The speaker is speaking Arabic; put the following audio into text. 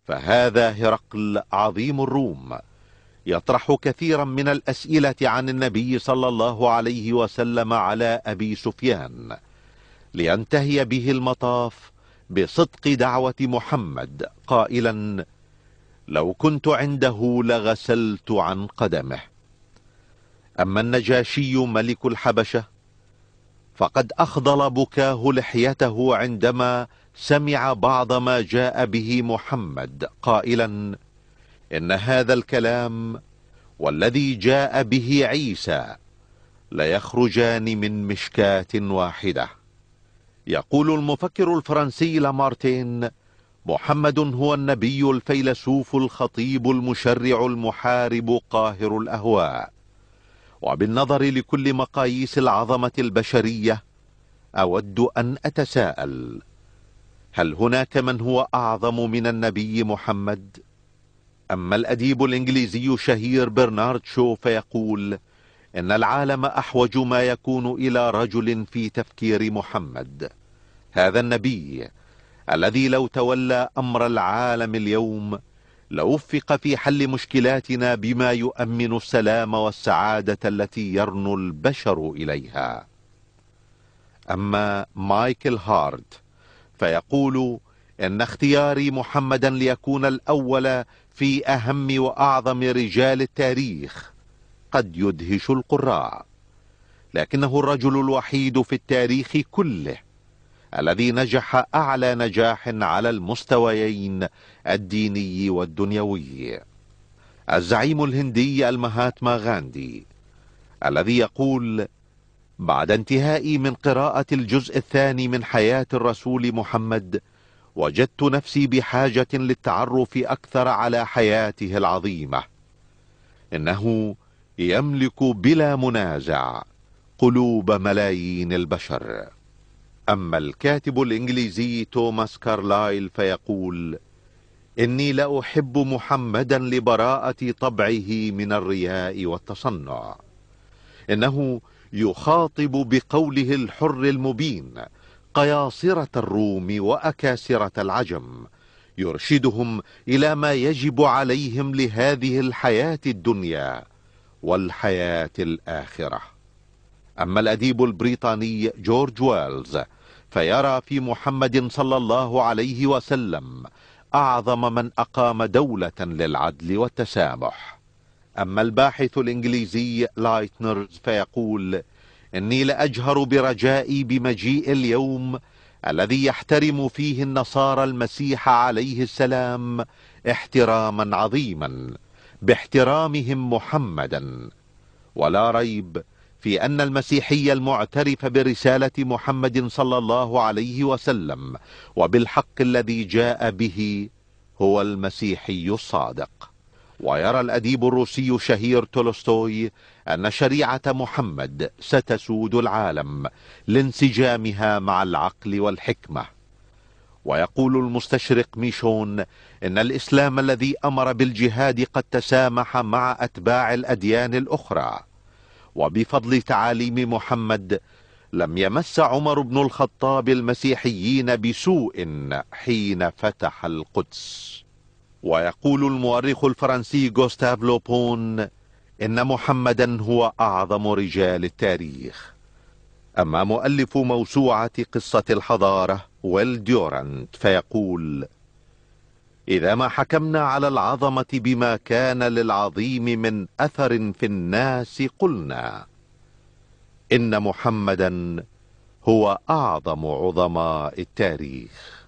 فهذا هرقل عظيم الروم يطرح كثيرا من الأسئلة عن النبي صلى الله عليه وسلم على أبي سفيان، لينتهي به المطاف بصدق دعوة محمد قائلا: لو كنت عنده لغسلت عن قدمه. أما النجاشي ملك الحبشة فقد أخضل بكاه لحيته عندما سمع بعض ما جاء به محمد قائلا: إن هذا الكلام والذي جاء به عيسى ليخرجان من مشكاة واحدة. يقول المفكر الفرنسي لامارتين: محمد هو النبي الفيلسوف الخطيب المشرع المحارب قاهر الأهواء. وبالنظر لكل مقاييس العظمة البشرية أود أن أتساءل: هل هناك من هو أعظم من النبي محمد؟ أما الأديب الإنجليزي الشهير برنارد شو فيقول إن العالم أحوج ما يكون إلى رجل في تفكير محمد، هذا النبي الذي لو تولى أمر العالم اليوم لوفق في حل مشكلاتنا بما يؤمن السلام والسعادة التي يرنو البشر إليها. أما مايكل هارت فيقول إن اختياري محمدا ليكون الأول في أهم وأعظم رجال التاريخ قد يدهش القراء، لكنه الرجل الوحيد في التاريخ كله الذي نجح أعلى نجاح على المستويين الديني والدنيوي. الزعيم الهندي المهاتما غاندي الذي يقول: بعد انتهائي من قراءة الجزء الثاني من حياة الرسول محمد وجدت نفسي بحاجة للتعرف أكثر على حياته العظيمة. إنه يملك بلا منازع قلوب ملايين البشر. أما الكاتب الإنجليزي توماس كارلايل فيقول: إني لأحب محمدا لبراءة طبعه من الرياء والتصنع. إنه يخاطب بقوله الحر المبين قياصرة الروم وأكاسرة العجم، يرشدهم إلى ما يجب عليهم لهذه الحياة الدنيا والحياة الآخرة. أما الأديب البريطاني جورج ويلز فيرى في محمد صلى الله عليه وسلم أعظم من أقام دولة للعدل والتسامح. أما الباحث الإنجليزي لايتنر فيقول: إني لأجهر برجائي بمجيء اليوم الذي يحترم فيه النصارى المسيح عليه السلام احتراما عظيما باحترامهم محمدا. ولا ريب في أن المسيحي المعترف برسالة محمد صلى الله عليه وسلم وبالحق الذي جاء به هو المسيحي الصادق. ويرى الأديب الروسي الشهير تولستوي أن شريعة محمد ستسود العالم لانسجامها مع العقل والحكمة. ويقول المستشرق ميشون إن الإسلام الذي أمر بالجهاد قد تسامح مع أتباع الأديان الأخرى، وبفضل تعاليم محمد لم يمس عمر بن الخطاب المسيحيين بسوء حين فتح القدس. ويقول المؤرخ الفرنسي غوستاف لوبون إن محمدا هو أعظم رجال التاريخ. أما مؤلف موسوعة قصة الحضارة ويل ديورانت فيقول: إذا ما حكمنا على العظمة بما كان للعظيم من أثر في الناس قلنا إن محمدا هو أعظم عظماء التاريخ.